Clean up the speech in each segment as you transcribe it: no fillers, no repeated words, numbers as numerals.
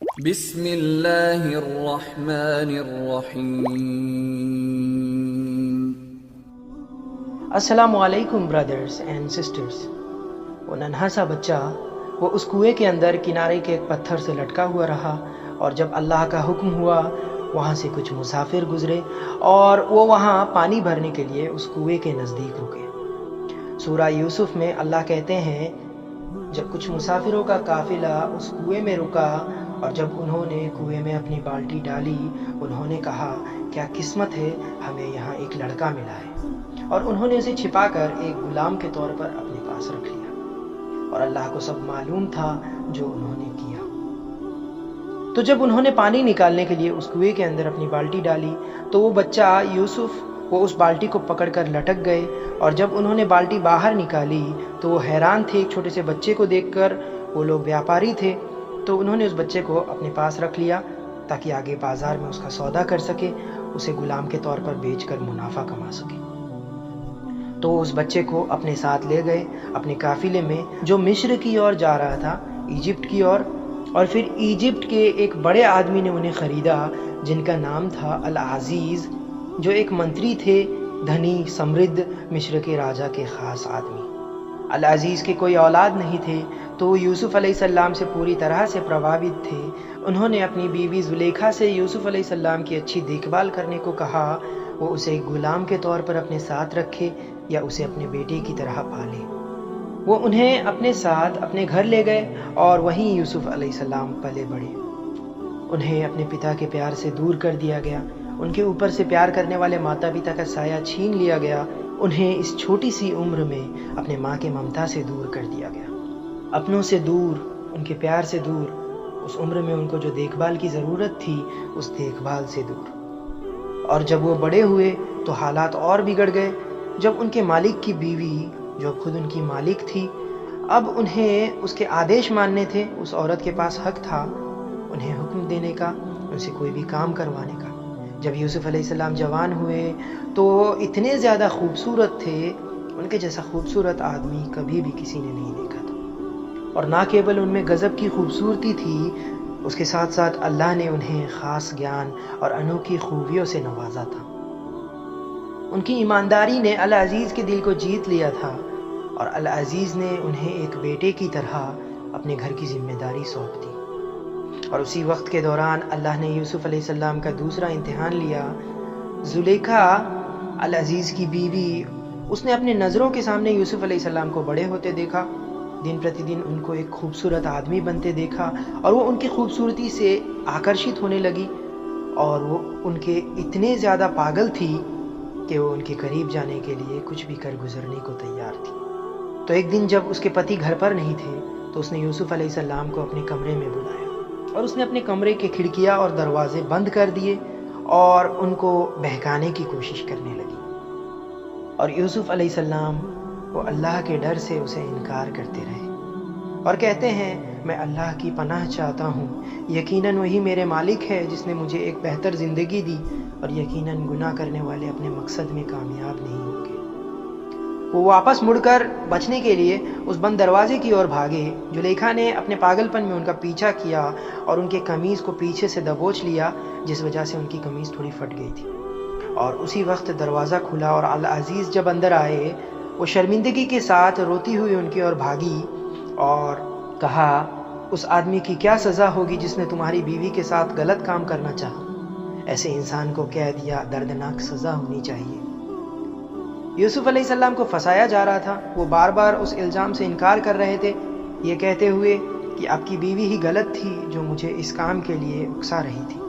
بسم اللہ الرحمن الرحیم۔ السلام علیکم برادرز اینڈ سسٹرز۔ وہ ننھا سا بچہ وہ اس کنویں کے اندر کنارے کے ایک پتھر سے لٹکا ہوا رہا، اور جب اللہ کا حکم ہوا وہاں سے کچھ مسافر گزرے اور وہ وہاں پانی بھرنے کے لیے اس کنویں کے نزدیک رکے۔ سورہ یوسف میں اللہ کہتے ہیں جب کچھ مسافروں کا قافلہ اس کنویں میں رکا اور جب انہوں نے کنویں میں اپنی بالٹی ڈالی، انہوں نے کہا کیا قسمت ہے، ہمیں یہاں ایک لڑکا ملا ہے، اور انہوں نے اسے چھپا کر ایک غلام کے طور پر اپنے پاس رکھ لیا، اور اللہ کو سب معلوم تھا جو انہوں نے کیا۔ تو جب انہوں نے پانی نکالنے کے لیے اس کنویں کے اندر اپنی بالٹی ڈالی تو وہ بچہ یوسف وہ اس بالٹی کو پکڑ کر لٹک گئے، اور جب انہوں نے بالٹی باہر نکالی تو وہ حیران تھے ایک چھوٹے سے بچے کو دیکھ کر۔ وہ لوگ بیاپاری تھے تو انہوں نے اس بچے کو اپنے پاس رکھ لیا تاکہ آگے بازار میں اس کا سودا کر سکے، اسے غلام کے طور پر بیچ کر منافع کما سکے۔ تو وہ اس بچے کو اپنے ساتھ لے گئے اپنے قافلے میں جو مصر کی اور جا رہا تھا، ایجپٹ کی اور پھر ایجپٹ کے ایک بڑے آدمی نے انہیں خریدا جن کا نام تھا العزیز، جو ایک منتری تھے، دھنی سمردھ مصر کے راجا کے خاص آدمی۔ العزیز کے کوئی اولاد نہیں تھے تو وہ یوسف علیہ السلام سے پوری طرح سے پربھاوت تھے۔ انہوں نے اپنی بیوی زلیخا سے یوسف علیہ السلام کی اچھی دیکھ بھال کرنے کو کہا، وہ اسے ایک غلام کے طور پر اپنے ساتھ رکھے یا اسے اپنے بیٹے کی طرح پالے۔ وہ انہیں اپنے ساتھ اپنے گھر لے گئے اور وہیں یوسف علیہ السلام پلے بڑھے۔ انہیں اپنے پتا کے پیار سے دور کر دیا گیا، ان کے اوپر سے پیار کرنے والے ماتا پتا کا سایہ چھین لیا گیا، انہیں اس چھوٹی سی عمر میں اپنے ماں کے ممتا سے دور کر دیا گیا، اپنوں سے دور، ان کے پیار سے دور، اس عمر میں ان کو جو دیکھ بھال کی ضرورت تھی اس دیکھ بھال سے دور۔ اور جب وہ بڑے ہوئے تو حالات اور بگڑ گئے، جب ان کے مالک کی بیوی جو خود ان کی مالک تھی، اب انہیں اس کے آدیش ماننے تھے، اس عورت کے پاس حق تھا انہیں حکم دینے کا، ان سے کوئی بھی کام کروانے کا۔ جب یوسف علیہ السلام جوان ہوئے تو اتنے زیادہ خوبصورت تھے، ان کے جیسا خوبصورت آدمی کبھی بھی کسی نے نہیں دیکھا تھا، اور نہ کیول ان میں غضب کی خوبصورتی تھی، اس کے ساتھ ساتھ اللہ نے انہیں خاص گیان اور انوکھی خوبیوں سے نوازا تھا۔ ان کی ایمانداری نے العزیز کے دل کو جیت لیا تھا، اور العزیز نے انہیں ایک بیٹے کی طرح اپنے گھر کی ذمہ داری سونپ دی۔ اور اسی وقت کے دوران اللہ نے یوسف علیہ السلام کا دوسرا امتحان لیا۔ زلیخا العزیز کی بیوی، اس نے اپنے نظروں کے سامنے یوسف علیہ السلام کو بڑے ہوتے دیکھا، دن پرتی دن ان کو ایک خوبصورت آدمی بنتے دیکھا، اور وہ ان کی خوبصورتی سے آکرشت ہونے لگی، اور وہ ان کے اتنے زیادہ پاگل تھی کہ وہ ان کے قریب جانے کے لیے کچھ بھی کر گزرنے کو تیار تھی۔ تو ایک دن جب اس کے پتی گھر پر نہیں تھے تو اس نے یوسف علیہ السلام کو اپنے کمرے میں بلایا، اور اس نے اپنے کمرے کے کھڑکیاں اور دروازے بند کر دیے اور ان کو بہکانے کی کوشش کرنے لگی، اور یوسف علیہ السلام وہ اللہ کے ڈر سے اسے انکار کرتے رہے اور کہتے ہیں میں اللہ کی پناہ چاہتا ہوں، یقیناً وہی میرے مالک ہے جس نے مجھے ایک بہتر زندگی دی، اور یقیناً گناہ کرنے والے اپنے مقصد میں کامیاب نہیں ہوں گے۔ وہ واپس مڑ کر بچنے کے لیے اس بند دروازے کی اور بھاگے۔ زلیخا نے اپنے پاگل پن میں ان کا پیچھا کیا اور ان کے قمیض کو پیچھے سے دبوچ لیا، جس وجہ سے ان کی قمیض تھوڑی پھٹ گئی تھی، اور اسی وقت دروازہ کھلا اور العزیز جب اندر آئے، وہ شرمندگی کے ساتھ روتی ہوئی ان کی اور بھاگی اور کہا اس آدمی کی کیا سزا ہوگی جس نے تمہاری بیوی کے ساتھ غلط کام کرنا چاہا؟ ایسے انسان کو قید یا دردناک سزا ہونی چاہیے۔ یوسف علیہ السلام کو پھنسایا جا رہا تھا، وہ بار بار اس الزام سے انکار کر رہے تھے، یہ کہتے ہوئے کہ آپ کی بیوی ہی غلط تھی جو مجھے اس کام کے لیے اکسا رہی تھی۔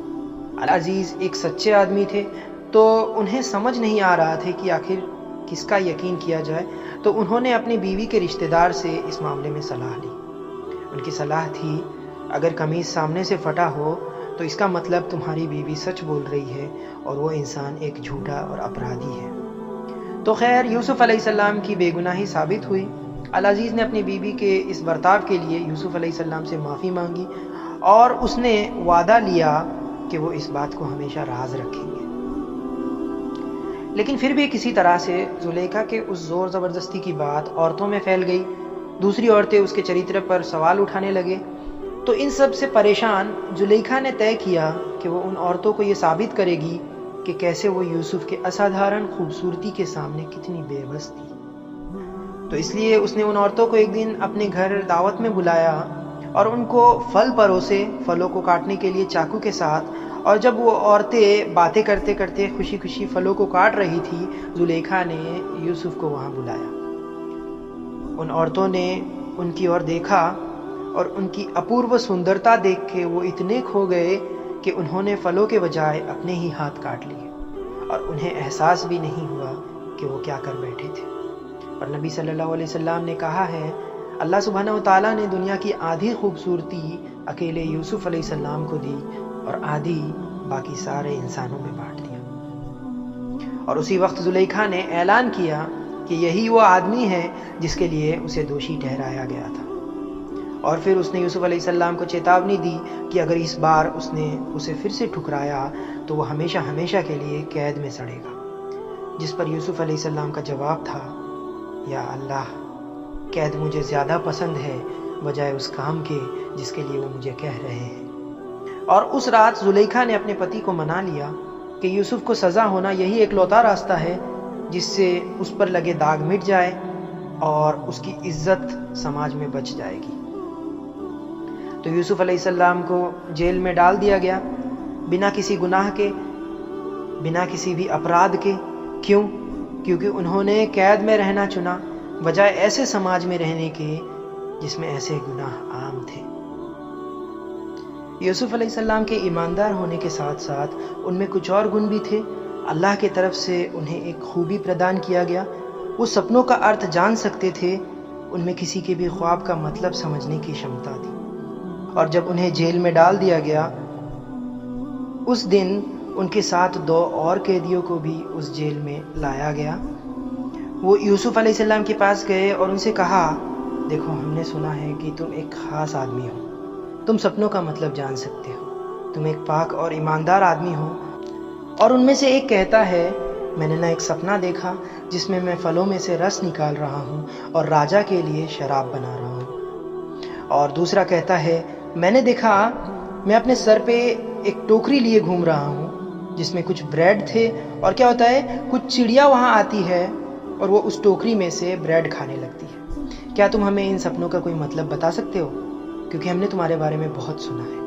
العزیز ایک سچے آدمی تھے تو انہیں سمجھ نہیں آ رہا تھا کہ آخر کس کا یقین کیا جائے، تو انہوں نے اپنی بیوی کے رشتہ دار سے اس معاملے میں صلاح لی۔ ان کی صلاح تھی اگر قمیض سامنے سے پھٹا ہو تو اس کا مطلب تمہاری بیوی سچ بول رہی ہے اور وہ انسان ایک جھوٹا اور اپرادھی ہے۔ تو خیر یوسف علیہ السلام کی بے گناہی ثابت ہوئی۔ العزیز نے اپنی بیوی کے اس برتاؤ کے لیے یوسف علیہ السلام سے معافی مانگی، اور اس نے وعدہ لیا کہ وہ اس بات کو ہمیشہ راز رکھیں گے۔ لیکن پھر بھی کسی طرح سے زلیخا کے اس زور زبردستی کی بات عورتوں میں پھیل گئی، دوسری عورتیں اس کے چریتر پر سوال اٹھانے لگے، تو ان سب سے پریشان زلیخا نے طے کیا کہ وہ ان عورتوں کو یہ ثابت کرے گی کہ کیسے وہ یوسف کے اسادھارن خوبصورتی کے سامنے کتنی بے بس تھی۔ تو اس لیے اس نے ان عورتوں کو ایک دن اپنے گھر دعوت میں بلایا اور ان کو پھل پروسے، پھلوں کو کاٹنے کے لیے چاقو کے ساتھ، اور جب وہ عورتیں باتیں کرتے کرتے خوشی خوشی پھلوں کو کاٹ رہی تھی، زلیخا نے یوسف کو وہاں بلایا۔ ان عورتوں نے ان کی اور دیکھا اور ان کی اپورو سندرتا دیکھ کے وہ اتنے کھو گئے کہ انہوں نے پھلوں کے بجائے اپنے ہی ہاتھ کاٹ لیے، اور انہیں احساس بھی نہیں ہوا کہ وہ کیا کر بیٹھے تھے۔ اور نبی صلی اللہ علیہ وسلم نے کہا ہے، اللہ سبحانہ و تعالیٰ نے دنیا کی آدھی خوبصورتی اکیلے یوسف علیہ السلام کو دی اور آدھی باقی سارے انسانوں میں بانٹ دیا۔ اور اسی وقت زلیخا نے اعلان کیا کہ یہی وہ آدمی ہے جس کے لیے اسے دوشی ٹھہرایا گیا تھا، اور پھر اس نے یوسف علیہ السلام کو چیتاونی دی کہ اگر اس بار اس نے اسے پھر سے ٹھکرایا تو وہ ہمیشہ ہمیشہ کے لیے قید میں سڑے گا، جس پر یوسف علیہ السلام کا جواب تھا، یا اللہ، قید مجھے زیادہ پسند ہے بجائے اس کام کے جس کے لیے وہ مجھے کہہ رہے ہیں۔ اور اس رات زلیخا نے اپنے پتی کو منا لیا کہ یوسف کو سزا ہونا یہی ایک لوتا راستہ ہے جس سے اس پر لگے داغ مٹ جائے اور اس کی عزت سماج میں بچ جائے گی۔ تو یوسف علیہ السلام کو جیل میں ڈال دیا گیا، بنا کسی گناہ کے، بنا کسی بھی اپرادھ کے۔ کیوں؟ کیونکہ انہوں نے قید میں رہنا چنا بجائے ایسے سماج میں رہنے کے جس میں ایسے گناہ عام تھے۔ یوسف علیہ السلام کے ایماندار ہونے کے ساتھ ساتھ ان میں کچھ اور گن بھی تھے۔ اللہ کی طرف سے انہیں ایک خوبی پردان کیا گیا، وہ سپنوں کا ارتھ جان سکتے تھے، ان میں کسی کے بھی خواب کا مطلب سمجھنے کی شمتا تھی۔ اور جب انہیں جیل میں ڈال دیا گیا، اس دن ان کے ساتھ 2 اور قیدیوں کو بھی اس جیل میں لایا گیا۔ وہ یوسف علیہ السلام کے پاس گئے اور ان سے کہا، دیکھو، ہم نے سنا ہے کہ تم ایک خاص آدمی ہو، تم سپنوں کا مطلب جان سکتے ہو، تم ایک پاک اور ایماندار آدمی ہو۔ اور ان میں سے ایک کہتا ہے، میں نے نہ ایک سپنا دیکھا جس میں پھلوں میں سے رس نکال رہا ہوں اور راجا کے لیے شراب بنا رہا ہوں۔ اور دوسرا کہتا ہے، میں نے دیکھا میں اپنے سر پہ ایک ٹوکری لیے گھوم رہا ہوں جس میں کچھ بریڈ تھے، اور کیا ہوتا ہے، کچھ چڑیا وہاں آتی ہے اور وہ اس ٹوکری میں سے بریڈ کھانے لگتی ہے۔ کیا تم ہمیں ان سپنوں کا کوئی مطلب بتا سکتے ہو؟ کیونکہ ہم نے تمہارے بارے میں بہت سنا ہے،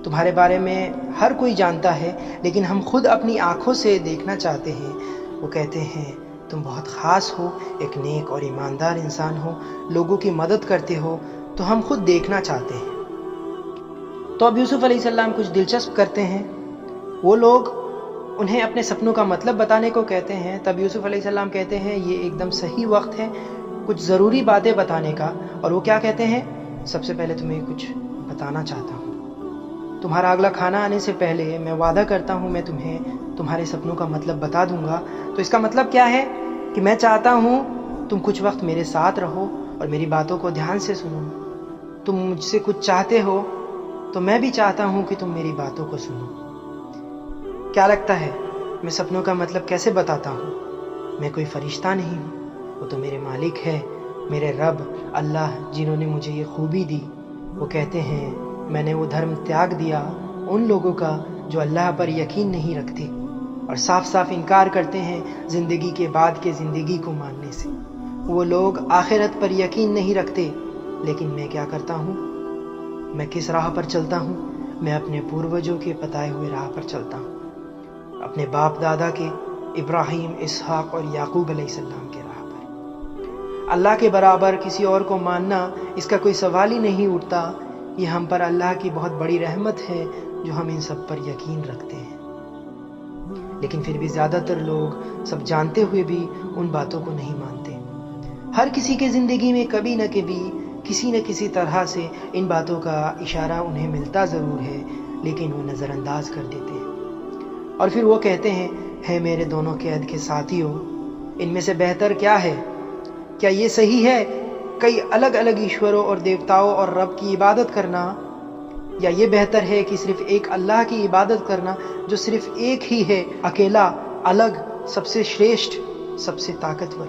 تمہارے بارے میں ہر کوئی جانتا ہے، لیکن ہم خود اپنی آنکھوں سے دیکھنا چاہتے ہیں۔ وہ کہتے ہیں، تم بہت خاص ہو، ایک نیک اور ایماندار انسان ہو، لوگوں کی مدد کرتے ہو، تو ہم خود دیکھنا چاہتے ہیں۔ تو اب یوسف علیہ السلام کچھ دلچسپ کرتے ہیں، وہ لوگ انہیں اپنے سپنوں کا مطلب بتانے کو کہتے ہیں۔ تب یوسف علیہ السلام کہتے ہیں، یہ ایک دم صحیح وقت ہے کچھ ضروری باتیں بتانے کا۔ اور وہ کیا کہتے ہیں؟ سب سے پہلے تمہیں کچھ بتانا چاہتا ہوں، تمہارا اگلا کھانا آنے سے پہلے میں وعدہ کرتا ہوں میں تمہیں تمہارے سپنوں کا مطلب بتا دوں گا۔ تو اس کا مطلب کیا ہے کہ میں چاہتا ہوں تم کچھ وقت میرے ساتھ رہو اور میری باتوں کو دھیان سے سنو۔ تم مجھ سے کچھ چاہتے ہو تو میں بھی چاہتا ہوں کہ تم میری باتوں کو سنو۔ کیا لگتا ہے میں سپنوں کا مطلب کیسے بتاتا ہوں؟ میں کوئی فرشتہ نہیں ہوں، وہ تو میرے مالک ہے، میرے رب اللہ، جنہوں نے مجھے یہ خوبی دی۔ وہ کہتے ہیں، میں نے وہ دھرم تیاگ دیا ان لوگوں کا جو اللہ پر یقین نہیں رکھتے اور صاف صاف انکار کرتے ہیں زندگی کے بعد کے زندگی کو ماننے سے۔ وہ لوگ آخرت پر یقین نہیں رکھتے، لیکن میں کیا کرتا ہوں؟ میں کس راہ پر چلتا ہوں؟ میں اپنے پوروجوں کے بتائے ہوئے راہ پر چلتا ہوں، اپنے باپ دادا کے، ابراہیم، اسحاق اور یعقوب علیہ السلام کے راہ پر۔ اللہ کے برابر کسی اور کو ماننا اس کا کوئی سوال ہی نہیں اٹھتا۔ یہ ہم پر اللہ کی بہت بڑی رحمت ہے جو ہم ان سب پر یقین رکھتے ہیں۔ لیکن پھر بھی زیادہ تر لوگ سب جانتے ہوئے بھی ان باتوں کو نہیں مانتے۔ ہر کسی کے زندگی میں کبھی نہ کبھی کسی نہ کسی طرح سے ان باتوں کا اشارہ انہیں ملتا ضرور ہے، لیکن وہ نظر انداز کر دیتے ہیں۔ اور پھر وہ کہتے ہیں، ہے میرے دونوں قید کے ساتھیوں، ان میں سے بہتر کیا ہے؟ کیا یہ صحیح ہے کئی الگ الگ ایشوروں اور دیوتاؤں اور رب کی عبادت کرنا، یا یہ بہتر ہے کہ صرف ایک اللہ کی عبادت کرنا جو صرف ایک ہی ہے، اکیلا، الگ، سب سے شریشٹھ، سب سے طاقتور،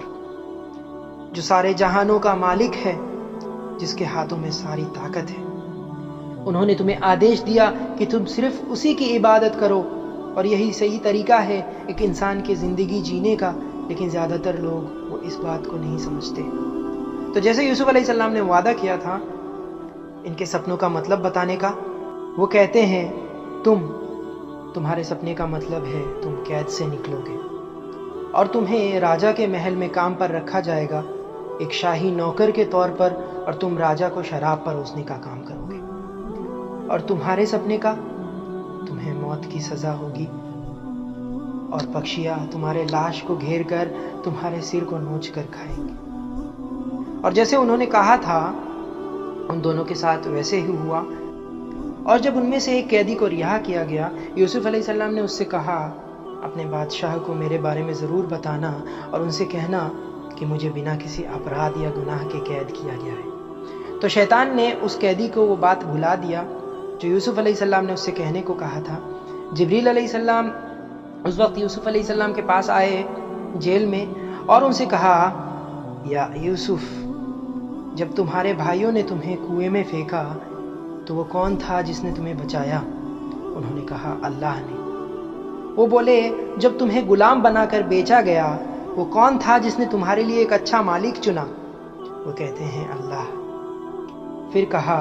جو سارے جہانوں کا مالک ہے، جس کے ہاتھوں میں ساری طاقت ہے۔ انہوں نے تمہیں آدیش دیا کہ تم صرف اسی کی عبادت کرو، اور یہی صحیح طریقہ ہے ایک انسان کی زندگی جینے کا، لیکن زیادہ تر لوگ وہ اس بات کو نہیں سمجھتے۔ تو جیسے یوسف علیہ السلام نے وعدہ کیا تھا ان کے سپنوں کا مطلب بتانے کا، وہ کہتے ہیں تمہارے سپنے کا مطلب ہے تم قید سے نکلو گے، اور تمہیں راجا کے محل میں کام پر رکھا جائے گا ایک شاہی نوکر کے طور پر، اور تم راجا کو شراب پروسنے کا کام کرو گے، اور تمہارے سپنے کا تمہیں موت کی سزا ہوگی، اور پکشیاں تمہارے لاش کو گھیر کر تمہارے سر کو نوچ کر کھائیں گے۔ اور جیسے انہوں نے کہا تھا ان دونوں کے ساتھ ویسے ہی ہوا۔ اور جب ان میں سے ایک قیدی کو رہا کیا گیا، یوسف علیہ السلام نے اس سے کہا اپنے بادشاہ کو میرے بارے میں ضرور بتانا، اور ان سے کہنا کہ مجھے بنا کسی اپرادھ یا گناہ کے قید کیا گیا ہے۔ تو شیطان نے اس قیدی کو وہ بات بھلا دیا جو یوسف علیہ السلام نے اس سے کہنے کو کہا تھا۔ جبریل علیہ السلام اس وقت یوسف علیہ السلام کے پاس آئے جیل میں، اور ان سے کہا یا یوسف، جب تمہارے بھائیوں نے تمہیں کنویں میں پھینکا تو وہ کون تھا جس نے تمہیں بچایا؟ انہوں نے کہا اللہ نے۔ وہ بولے جب تمہیں غلام بنا کر بیچا گیا وہ کون تھا جس نے تمہارے لیے ایک اچھا مالک چنا؟ وہ کہتے ہیں اللہ۔ پھر کہا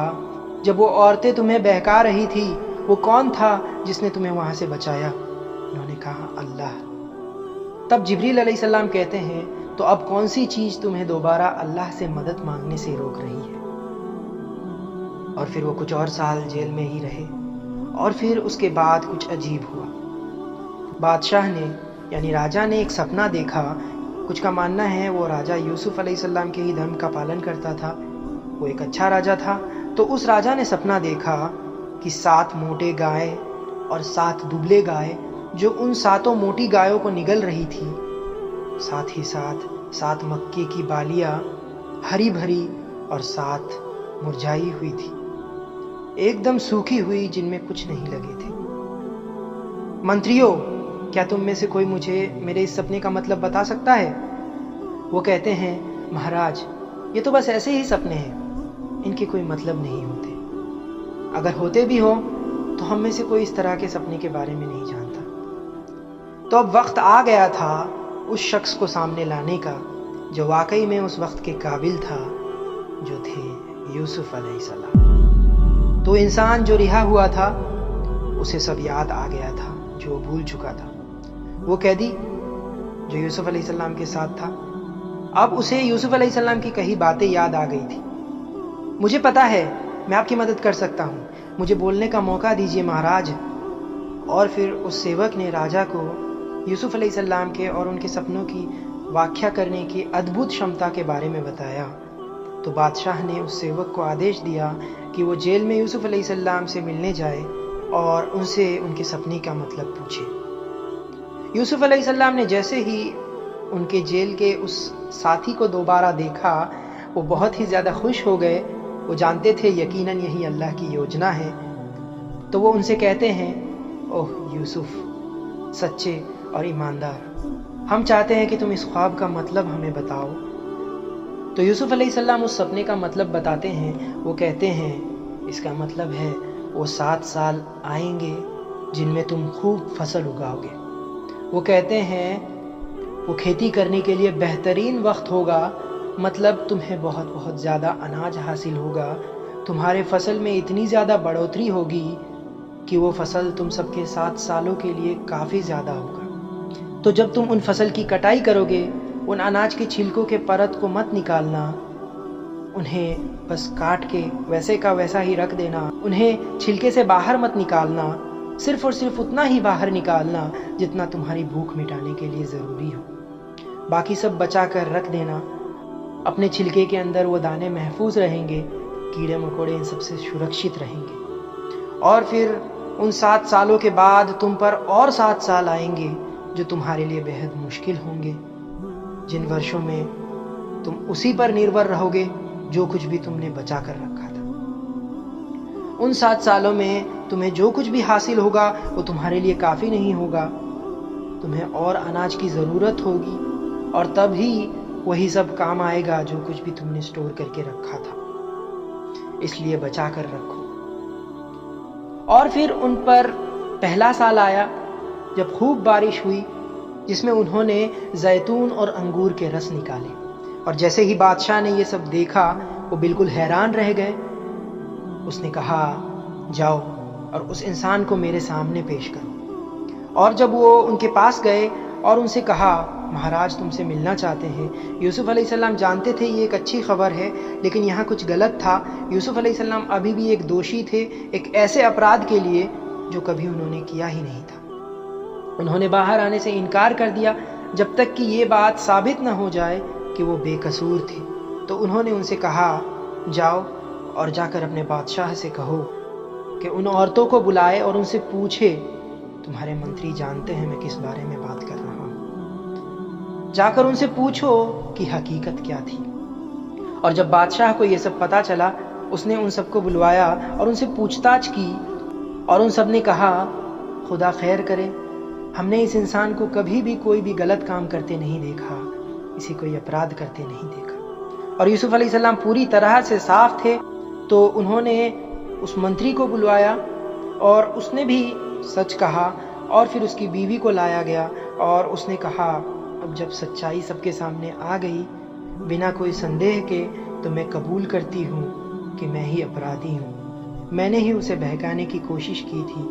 جب وہ عورتیں تمہیں بہکا رہی تھی وہ کون تھا جس نے تمہیں وہاں سے بچایا؟ انہوں نے کہا اللہ۔ تب جبریل علیہ السلام کہتے ہیں تو اب کون سی چیز تمہیں دوبارہ اللہ سے مدد مانگنے سے روک رہی ہے؟ اور پھر وہ کچھ اور سال جیل میں ہی رہے، اور پھر اس کے بعد کچھ عجیب ہوا۔ بادشاہ نے یعنی راجا نے ایک سپنا دیکھا۔ کچھ کا ماننا ہے وہ راجا یوسف علیہ السلام کے ہی دھرم کا پالن کرتا تھا، وہ ایک اچھا راجا تھا۔ تو اس راجا نے سپنا دیکھا کہ 7 موٹے گائے اور 7 دبلے گائے جو ان 7 موٹی گایوں کو نگل رہی تھی، ساتھ ہی ساتھ 7 مکے کی بالیاں ہری بھری اور 7 مرجھائی ہوئی تھی، ایک دم سوکھی ہوئی، جن میں کچھ نہیں لگے تھے۔ منتریوں، کیا تم میں سے کوئی مجھے میرے اس سپنے کا مطلب بتا سکتا ہے؟ وہ کہتے ہیں مہاراج یہ تو بس ایسے ہی سپنے ہیں، ان کے کوئی مطلب نہیں ہوتے، اگر ہوتے بھی ہوں تو ہم میں سے کوئی اس طرح کے سپنے کے بارے میں نہیں جانتا۔ تو اب وقت آ گیا تھا اس شخص کو سامنے لانے کا جو واقعی میں اس وقت کے قابل تھا، جو تھے یوسف علیہ السلام۔ تو انسان جو رہا ہوا تھا اسے سب یاد آ گیا تھا جو بھول چکا تھا۔ وہ قیدی جو یوسف علیہ السلام کے ساتھ تھا، اب اسے یوسف علیہ السلام کی کہی باتیں یاد آ گئی تھی۔ مجھے پتا ہے میں آپ کی مدد کر سکتا ہوں، مجھے بولنے کا موقع دیجیے مہاراج۔ اور پھر اس سیوک نے راجا کو یوسف علیہ السلام کے اور ان کے سپنوں کی واقعہ کرنے کی ادبھت شمتا کے بارے میں بتایا۔ تو بادشاہ نے اس سیوک کو آدیش دیا کہ وہ جیل میں یوسف علیہ السلام سے ملنے جائے اور ان سے ان کے سپنے کا مطلب پوچھے۔ یوسف علیہ السلام نے جیسے ہی ان کے جیل کے اس ساتھی کو دوبارہ دیکھا وہ بہت ہی زیادہ خوش ہو گئے۔ وہ جانتے تھے یقیناً یہی اللہ کی یوجنا ہے۔ تو وہ ان سے کہتے ہیں اوہ یوسف، سچے اور ایماندار، ہم چاہتے ہیں کہ تم اس خواب کا مطلب ہمیں بتاؤ۔ تو یوسف علیہ السلام اس سپنے کا مطلب بتاتے ہیں۔ وہ کہتے ہیں اس کا مطلب ہے وہ 7 سال آئیں گے جن میں تم خوب فصل اگاؤ گے۔ وہ کہتے ہیں وہ کھیتی کرنے کے لیے بہترین وقت ہوگا، مطلب تمہیں بہت بہت زیادہ اناج حاصل ہوگا، تمہارے فصل میں اتنی زیادہ بڑھوتری ہوگی کہ وہ فصل تم سب کے 7 سالوں کے لیے کافی زیادہ ہوگا۔ تو جب تم ان فصل کی کٹائی کرو گے ان اناج کے چھلکوں کے پرت کو مت نکالنا، انہیں بس کاٹ کے ویسے کا ویسا ہی رکھ دینا، انہیں چھلکے سے باہر مت نکالنا، صرف اور صرف اتنا ہی باہر نکالنا جتنا تمہاری بھوک مٹانے کے لیے ضروری ہو، باقی سب بچا کر رکھ دینا۔ اپنے چھلکے کے اندر وہ دانے محفوظ رہیں گے، کیڑے مکوڑے ان سب سے سرکشت رہیں گے۔ اور پھر ان 7 سالوں کے بعد تم پر اور 7 سال آئیں گے جو تمہارے لیے بہت مشکل ہوں گے، جن ورشوں میں تم اسی پر نربھر رہو گے جو کچھ بھی تم نے بچا کر رکھا تھا۔ ان 7 سالوں میں تمہیں جو کچھ بھی حاصل ہوگا وہ تمہارے لیے کافی نہیں ہوگا، تمہیں اور اناج کی ضرورت ہوگی، اور تب ہی وہی سب کام آئے گا جو کچھ بھی تم نے سٹور کر کے رکھا تھا۔ اس لیے بچا کر رکھو۔ اور پھر ان پر پہلا سال آیا جب خوب بارش ہوئی، جس میں انہوں نے زیتون اور انگور کے رس نکالے، اور جیسے ہی بادشاہ نے یہ سب دیکھا وہ بالکل حیران رہ گئے۔ اس نے کہا، جاؤ اور اس انسان کو میرے سامنے پیش کرو۔ اور جب وہ ان کے پاس گئے اور ان سے کہا، مہاراج تم سے ملنا چاہتے ہیں۔ یوسف علیہ السلام جانتے تھے یہ ایک اچھی خبر ہے، لیکن یہاں کچھ غلط تھا۔ یوسف علیہ السلام ابھی بھی ایک دوشی تھے، ایک ایسے اپرادھ کے لیے جو کبھی انہوں نے کیا ہی نہیں تھا۔ انہوں نے باہر آنے سے انکار کر دیا جب تک کہ یہ بات ثابت نہ ہو جائے کہ وہ بے قصور تھے۔ تو انہوں نے ان سے کہا، جاؤ اور جا کر اپنے بادشاہ سے کہو کہ ان عورتوں کو بلائے اور ان سے پوچھے، تمہارے منتری جانتے ہیں میں کس بارے میں بات کر رہا ہوں، جا کر ان سے پوچھو کہ حقیقت کیا تھی۔ اور جب بادشاہ کو یہ سب پتا چلا، اس نے ان سب کو بلوایا اور ان سے پوچھ تاچھ کی، اور ان سب نے کہا، خدا خیر کرے، ہم نے اس انسان کو کبھی بھی کوئی بھی غلط کام کرتے نہیں دیکھا، اسے کوئی اپرادھ کرتے نہیں دیکھا۔ اور یوسف علیہ السلام پوری طرح سے صاف تھے، تو انہوں نے اس منتری کو بلوایا اور اس نے بھی سچ کہا، اور پھر اس کی بیوی کو لایا گیا اور اس نے کہا، اب جب سچائی سب کے سامنے آ گئی بنا کوئی سندیہ کے، تو میں قبول کرتی ہوں کہ میں ہی اپرادھی ہوں، میں نے ہی اسے بہکانے کی کوشش کی تھی،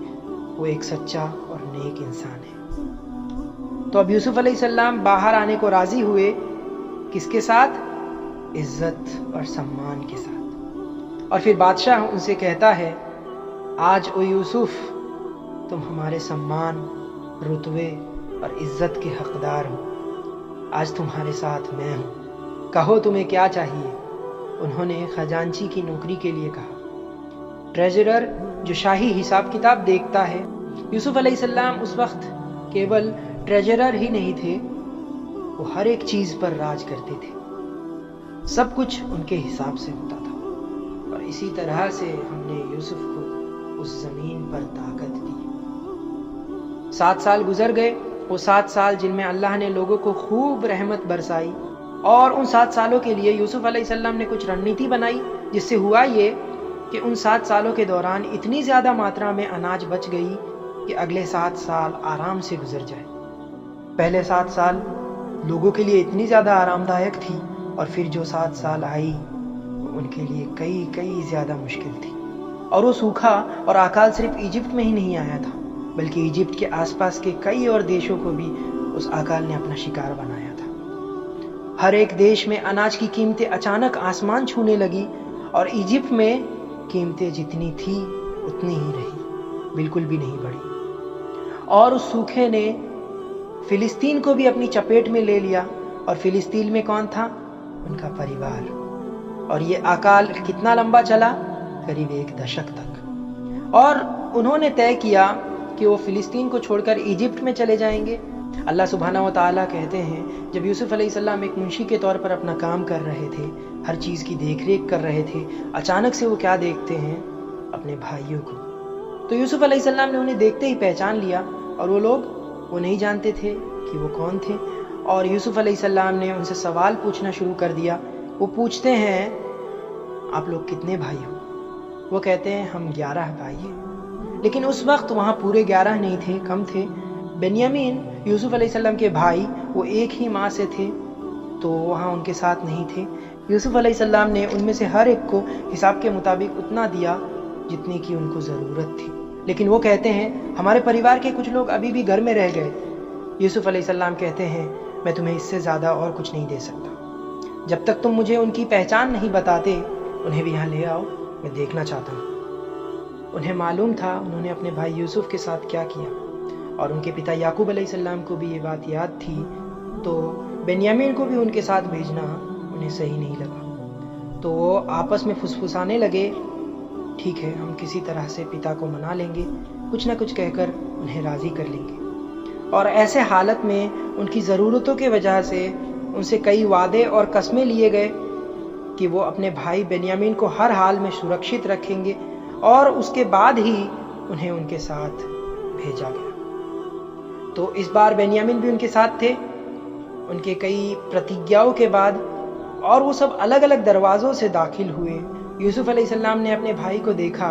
وہ ایک سچا اور نیک انسان ہے۔ تو اب یوسف علیہ السلام باہر آنے کو راضی ہوئے، کس کے ساتھ؟ عزت اور سمان کے ساتھ۔ اور پھر بادشاہ ان سے کہتا ہے، آج او یوسف، تم ہمارے سمان، رتبے اور عزت کے حقدار ہو، آج تمہارے ساتھ میں ہوں، کہو تمہیں کیا چاہیے۔ انہوں نے خزانچی کی نوکری کے لیے کہا۔ ٹریجرر جو شاہی حساب کتاب دیکھتا ہے، یوسف علیہ السلام اس وقت کیول ٹریجرر ہی نہیں تھے، وہ ہر ایک چیز پر راج کرتے تھے، سب کچھ ان کے حساب سے ہوتا تھا۔ اور اسی طرح سے ہم نے یوسف کو اس زمین پر طاقت دی۔ 7 سال گزر گئے، وہ 7 سال جن میں اللہ نے لوگوں کو خوب رحمت برسائی، اور ان 7 سالوں کے لیے یوسف علیہ السلام نے کچھ رننیتی بنائی، جس سے ہوا یہ کہ ان 7 سالوں کے دوران اتنی زیادہ ماترا میں اناج بچ گئی کہ اگلے 7 سال آرام سے گزر جائے۔ پہلے 7 سال لوگوں کے لیے اتنی زیادہ آرام دائق تھی، اور پھر جو 7 سال آئی وہ ان کے لیے کئی زیادہ مشکل تھی۔ اور وہ سوکھا اور اکال صرف ایجپٹ میں ہی نہیں آیا تھا، بلکہ ایجپٹ کے آس پاس کے کئی اور دیشوں کو بھی اس اکال نے اپنا شکار بنایا تھا۔ ہر ایک دیش میں اناج کی قیمتیں اچانک آسمان چھونے لگی، اور ایجپٹ میں قیمتیں جتنی تھی اتنی ہی رہی، بالکل بھی نہیں بڑھی۔ اور اس سوکھے نے فلسطین کو بھی اپنی چپیٹ میں لے لیا، اور فلسطین میں کون تھا؟ ان کا پریوار۔ اور یہ اکال کتنا لمبا چلا؟ قریب 1 دشک تک۔ اور انہوں نے طے کیا کہ وہ فلسطین کو چھوڑ کر ایجپٹ میں چلے جائیں گے۔ اللہ سبحانہ و تعالیٰ کہتے ہیں، جب یوسف علیہ السلام ایک منشی کے طور پر اپنا کام کر رہے تھے، ہر چیز کی دیکھ ریکھ کر رہے تھے، اچانک سے وہ کیا دیکھتے ہیں؟ اپنے بھائیوں کو۔ تو یوسف علیہ السلام نے انہیں دیکھتے ہی پہچان لیا، اور وہ لوگ وہ نہیں جانتے تھے کہ وہ کون تھے۔ اور یوسف علیہ السلام نے ان سے سوال پوچھنا شروع کر دیا۔ وہ پوچھتے ہیں، آپ لوگ کتنے بھائی ہو؟ وہ کہتے ہیں، ہم 11 بھائی ہیں۔ لیکن اس وقت وہاں پورے 11 نہیں تھے، کم تھے۔ بنیامین یوسف علیہ السلام کے بھائی، وہ ایک ہی ماں سے تھے، تو وہاں ان کے ساتھ نہیں تھے۔ یوسف علیہ السلام نے ان میں سے ہر ایک کو حساب کے مطابق اتنا دیا جتنے کی ان کو ضرورت تھی۔ لیکن وہ کہتے ہیں، ہمارے پریوار کے کچھ لوگ ابھی بھی گھر میں رہ گئے۔ یوسف علیہ السلام کہتے ہیں، میں تمہیں اس سے زیادہ اور کچھ نہیں دے سکتا، جب تک تم مجھے ان کی پہچان نہیں بتاتے، انہیں بھی یہاں لے آؤ، میں دیکھنا چاہتا ہوں۔ انہیں معلوم تھا انہوں نے اپنے بھائی یوسف کے ساتھ کیا کیا، اور ان کے پتا یعقوب علیہ السلام کو بھی یہ بات یاد تھی، تو بنیامین کو بھی ان کے ساتھ بھیجنا انہیں صحیح نہیں لگا۔ تو وہ آپس میں پھسپھسانے لگے، ٹھیک ہے، ہم کسی طرح سے پتا کو منا لیں گے، کچھ نہ کچھ کہہ کر انہیں راضی کر لیں گے۔ اور ایسے حالت میں ان کی ضرورتوں کی وجہ سے ان سے کئی وعدے اور قسمیں لیے گئے کہ وہ اپنے بھائی بنیامین کو ہر حال میں سرکشت رکھیں گے، اور اس کے بعد ہی انہیں ان کے ساتھ بھیجا گیا۔ تو اس بار بنیامین بھی ان کے ساتھ تھے، ان کے کئی پرتیجیاؤں کے بعد، اور وہ سب الگ الگ دروازوں سے داخل ہوئے۔ یوسف علیہ السلام نے اپنے بھائی کو دیکھا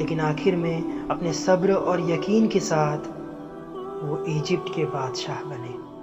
لیکن آخر میں اپنے صبر اور یقین کے ساتھ وہ ایجپٹ کے بادشاہ بنے۔